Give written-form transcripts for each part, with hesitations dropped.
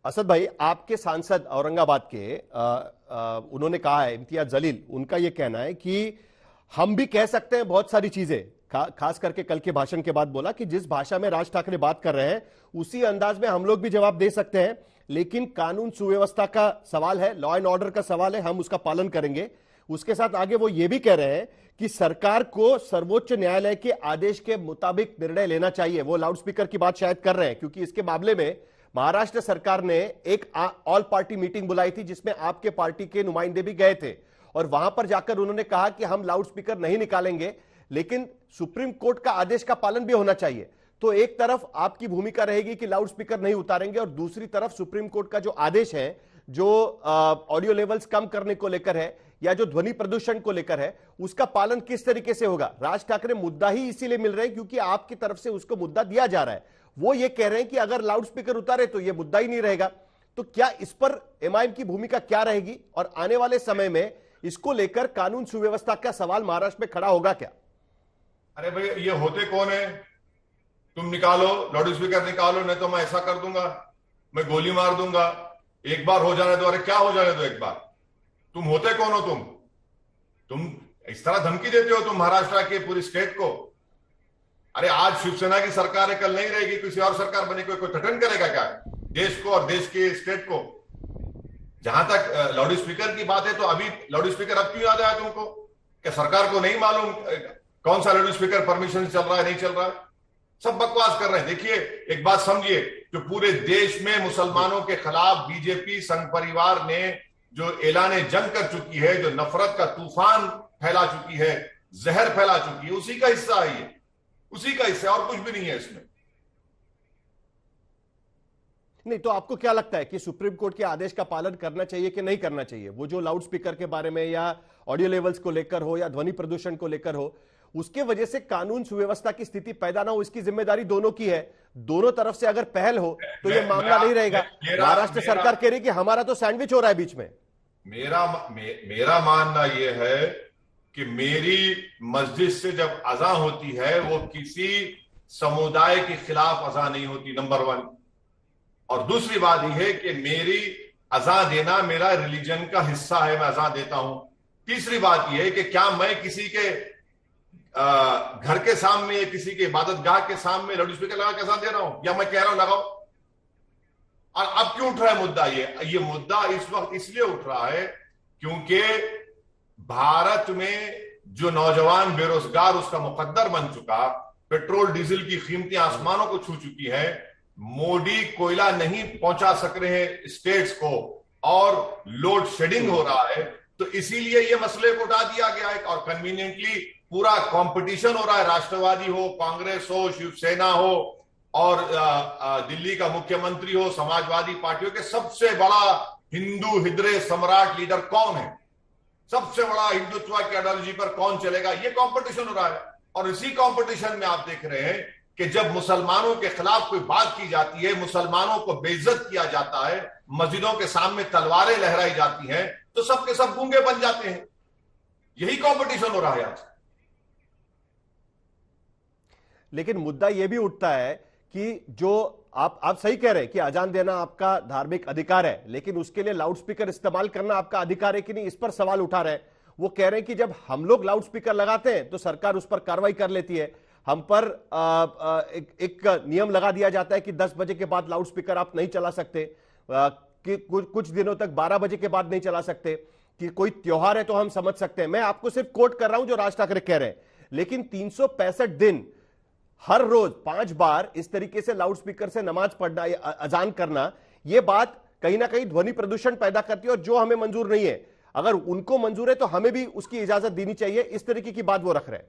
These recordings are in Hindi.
असद भाई, आपके सांसद औरंगाबाद के उन्होंने कहा है, इम्तियाज जलील, उनका यह कहना है कि हम भी कह सकते हैं बहुत सारी चीजें, खास करके कल के भाषण के बाद बोला कि जिस भाषा में राज ठाकरे बात कर रहे हैं उसी अंदाज में हम लोग भी जवाब दे सकते हैं, लेकिन कानून सुव्यवस्था का सवाल है, लॉ एंड ऑर्डर का सवाल है, हम उसका पालन करेंगे। उसके साथ आगे वो ये भी कह रहे हैं कि सरकार को सर्वोच्च न्यायालय के आदेश के मुताबिक निर्णय लेना चाहिए। वो लाउडस्पीकर की बात शायद कर रहे हैं क्योंकि इसके मामले में महाराष्ट्र सरकार ने एक ऑल पार्टी मीटिंग बुलाई थी जिसमें आपके पार्टी के नुमाइंदे भी गए थे और वहां पर जाकर उन्होंने कहा कि हम लाउडस्पीकर नहीं निकालेंगे, लेकिन सुप्रीम कोर्ट का आदेश का पालन भी होना चाहिए। तो एक तरफ आपकी भूमिका रहेगी कि लाउडस्पीकर नहीं उतारेंगे और दूसरी तरफ सुप्रीम कोर्ट का जो आदेश है, जो ऑडियो लेवल्स कम करने को लेकर है या जो ध्वनि प्रदूषण को लेकर है, उसका पालन किस तरीके से होगा। राज ठाकरे मुद्दा ही इसीलिए मिल रहे हैं क्योंकि आपकी तरफ से उसको मुद्दा दिया जा रहा है। वो ये कह रहे हैं कि अगर लाउडस्पीकर उतारे तो ये मुद्दा ही नहीं रहेगा। तो क्या इस पर एमआईएम की भूमिका क्या रहेगी और आने वाले समय में इसको लेकर कानून सुव्यवस्था का सवाल महाराष्ट्र में खड़ा होगा क्या? अरे भाई, ये होते कौन है? तुम निकालो, लाउडस्पीकर निकालो, नहीं तो मैं ऐसा कर दूंगा, मैं गोली मार दूंगा। एक बार हो जाने दो। अरे क्या हो जाने दो एक बार? तुम होते कौन हो? तुम इस तरह धमकी देते हो तुम महाराष्ट्र के पूरी स्टेट को। अरे आज शिवसेना की सरकार है, कल नहीं रहेगी, किसी और सरकार बने, कोई थटन करेगा क्या देश को और देश के स्टेट को? जहां तक लाउडस्पीकर की बात है, तो अभी लाउडस्पीकर अब क्यों याद आया तुमको? क्या सरकार को नहीं मालूम कौन सा लाउडस्पीकर परमिशन चल रहा है, नहीं चल रहा है? सब बकवास कर रहे हैं। देखिए, एक बात समझिए, जो पूरे देश में मुसलमानों के खिलाफ बीजेपी संघ परिवार ने जो ऐलान जंग कर चुकी है, जो नफरत का तूफान फैला चुकी है, जहर फैला चुकी है, उसी का हिस्सा है ये, उसी का हिस्सा, और कुछ भी नहीं है इसमें। नहीं तो आपको क्या लगता है कि सुप्रीम कोर्ट के आदेश का पालन करना चाहिए कि नहीं करना चाहिए? वो जो लाउडस्पीकर के बारे में या ऑडियो लेवल्स को लेकर हो या ध्वनि प्रदूषण को लेकर हो, उसके वजह से कानून सुव्यवस्था की स्थिति पैदा ना हो, इसकी जिम्मेदारी दोनों की है। दोनों तरफ से अगर पहल हो तो ये मामला नहीं रहेगा। महाराष्ट्र सरकार कह रही कि हमारा तो सैंडविच हो रहा है बीच में। मेरा मानना यह है कि मेरी मस्जिद से जब अज़ान होती है वो किसी समुदाय के खिलाफ अज़ान नहीं होती, नंबर 1। और दूसरी बात यह है कि मेरी अज़ान देना मेरा रिलीजन का हिस्सा है, मैं अज़ान देता हूं। तीसरी बात यह है कि क्या मैं किसी के घर के सामने या किसी के इबादत गाह के सामने लाउडस्पीकर लगा के अज़ान दे रहा हूं, या मैं कह रहा हूं लगाओ? और अब क्यों उठ रहा है मुद्दा? ये मुद्दा इस वक्त इसलिए उठ रहा है क्योंकि भारत में जो नौजवान बेरोजगार उसका मुकद्दर बन चुका, पेट्रोल डीजल की कीमतें आसमानों को छू चुकी है, मोदी कोयला नहीं पहुंचा सक रहे हैं स्टेट्स को और लोड शेडिंग हो रहा है, तो इसीलिए ये मसले को उठा दिया गया है। और कन्वीनियंटली पूरा कंपटीशन हो रहा है, राष्ट्रवादी हो, कांग्रेस हो, शिवसेना हो और दिल्ली का मुख्यमंत्री हो, समाजवादी पार्टियों के सबसे बड़ा हिंदू हिजड़े सम्राट लीडर कौन है, सबसे बड़ा हिंदुत्व की आइडियोलॉजी पर कौन चलेगा, ये कंपटीशन हो रहा है। और इसी कंपटीशन में आप देख रहे हैं कि जब मुसलमानों के खिलाफ कोई बात की जाती है, मुसलमानों को बेइज्जत किया जाता है, मस्जिदों के सामने तलवारें लहराई जाती हैं, तो सबके सब गूंगे बन जाते हैं। यही कंपटीशन हो रहा है आज। लेकिन मुद्दा यह भी उठता है कि जो आप सही कह रहे हैं कि अजान देना आपका धार्मिक अधिकार है, लेकिन उसके लिए लाउडस्पीकर इस्तेमाल करना आपका अधिकार है कि नहीं, इस पर सवाल उठा रहे हैं। वो कह रहे हैं कि जब हम लोग लाउडस्पीकर लगाते हैं तो सरकार उस पर कार्रवाई कर लेती है, हम पर एक नियम लगा दिया जाता है कि 10 बजे के बाद लाउडस्पीकर आप नहीं चला सकते, कि कुछ दिनों तक 12 बजे के बाद नहीं चला सकते, कि कोई त्योहार है तो हम समझ सकते हैं। मैं आपको सिर्फ कोट कर रहा हूं जो राज ठाकरे कह रहे हैं, लेकिन 365 दिन हर रोज 5 बार इस तरीके से लाउडस्पीकर से नमाज पढ़ना या अजान करना, यह बात कहीं ना कहीं ध्वनि प्रदूषण पैदा करती है और जो हमें मंजूर नहीं है। अगर उनको मंजूर है तो हमें भी उसकी इजाजत देनी चाहिए, इस तरीके की बात वो रख रहे हैं।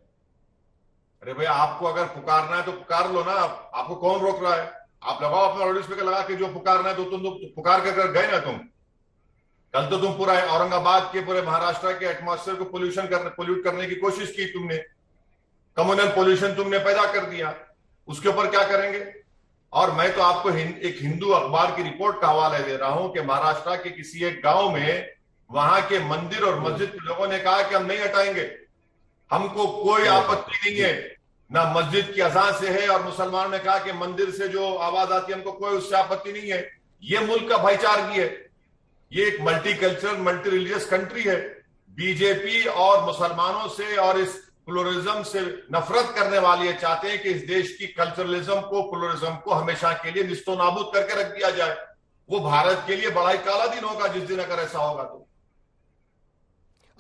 अरे भाई, आपको अगर पुकारना है तो पुकार लो ना, आपको कौन रोक रहा है? आप लगाओ अपना लाउडस्पीकर लगा के, जो पुकारना है तो तुम पुकार कर गए ना। कल तो तुम पूरा औरंगाबाद के, पूरे महाराष्ट्र के एटमॉस्फेयर को पोल्यूट करने की कोशिश की तुमने, कम्युनल पोल्यूशन तुमने पैदा कर दिया। उसके ऊपर क्या करेंगे? और मैं तो आपको एक हिंदू अखबार की रिपोर्ट का हवाला दे रहा हूं कि महाराष्ट्र के किसी एक गांव में वहां के मंदिर और मस्जिद के लोगों ने कहा कि हम नहीं हटाएंगे, हमको कोई आपत्ति नहीं है, ना मस्जिद की अजान से है, और मुसलमानों ने कहा कि मंदिर से जो आवाज आती है हमको कोई उससे आपत्ति नहीं है। ये मुल्क का भाईचारगी है। ये एक multi cultural multi religious country है। बीजेपी और मुसलमानों से और इस प्लुरलिज्म से नफरत करने वाले चाहते हैं कि इस देश की कल्चरलिज्म को, प्लुरलिज्म को हमेशा के लिए निस्तो नाबूद करके रख दिया जाए। वो भारत के लिए बड़ा ही काला दिन होगा जिस दिन अगर ऐसा होगा तो।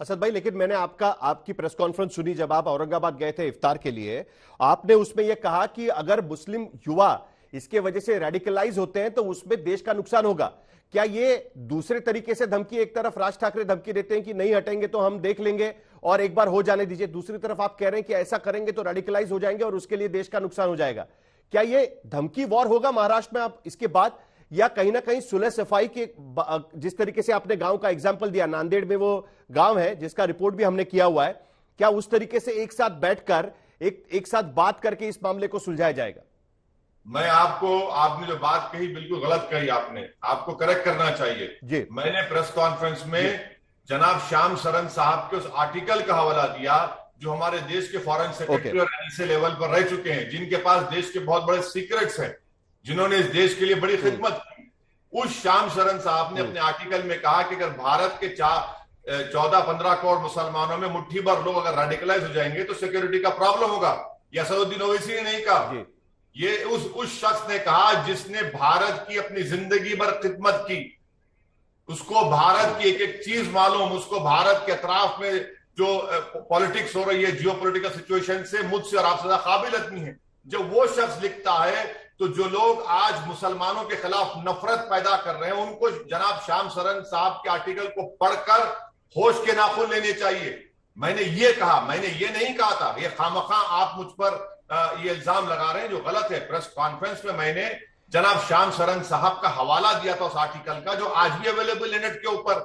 असद भाई, लेकिन मैंने आपकी प्रेस कॉन्फ्रेंस सुनी जब आप औरंगाबाद गए थे इफ्तार के लिए। आपने उसमें यह कहा कि अगर मुस्लिम युवा इसके वजह से रेडिकलाइज होते हैं तो उसमें देश का नुकसान होगा। क्या ये दूसरे तरीके से धमकी, एक तरफ राज ठाकरे धमकी देते हैं कि नहीं हटेंगे तो हम देख लेंगे और एक बार हो जाने दीजिए, दूसरी तरफ आप कह रहे हैं कि ऐसा करेंगे तो रेडिकलाइज हो जाएंगे और उसके लिए देश का नुकसान हो जाएगा। क्या ये धमकी वॉर होगा महाराष्ट्र में आप इसके बाद, या कहीं ना कहीं सुलह सफाई के जिस तरीके से आपने गांव का एग्जांपल दिया, नांदेड़ में वो गांव है जिसका रिपोर्ट भी हमने किया हुआ है, क्या उस तरीके से एक साथ बैठकर एक साथ बात करके इस मामले को सुलझाया जाएगा? मैं आपने जो बात कही बिल्कुल गलत कही, आपको करेक्ट करना चाहिए जी। मैंने प्रेस कॉन्फ्रेंस में जनाब श्याम शरण साहब के उस आर्टिकल का हवाला दिया जो हमारे देश के फॉरेन सेक्रेटरी और एनएसए लेवल पर रह चुके हैं, जिनके पास देश के बहुत बड़े सीक्रेट्स हैं, जिन्होंने इस देश के लिए बड़ी खिदमत की। उस श्याम शरण साहब ने अपने आर्टिकल में कहा कि अगर भारत के 14-15 करोड़ मुसलमानों में मुट्ठी भर लोग अगर रेडिकलाइज हो जाएंगे तो सिक्योरिटी का प्रॉब्लम होगा। ये असदुद्दीन ओवैसी ने नहीं कहा, ये उस शख्स ने कहा जिसने भारत की अपनी जिंदगी भर खिदमत की, उसको भारत की एक एक चीज मालूम, उसको भारत के अतराफ में जो पॉलिटिक्स हो रही है, जियो पोलिटिकल सिचुएशन से मुझसे और आपसे ज्यादा काबिलियत नहीं है। जब वो शख्स लिखता है तो जो लोग आज मुसलमानों के खिलाफ नफरत पैदा कर रहे हैं उनको जनाब श्याम शरण साहब के आर्टिकल को पढ़कर होश के नाखून लेने चाहिए। मैंने ये कहा, मैंने ये नहीं कहा था। ये खामखा आप मुझ पर ये इल्जाम लगा रहे हैं जो गलत है। प्रेस कॉन्फ्रेंस में मैंने जनाब श्याम शरण साहब का हवाला दिया था उस आर्टिकल का, जो आज भी अवेलेबल है नेट के ऊपर।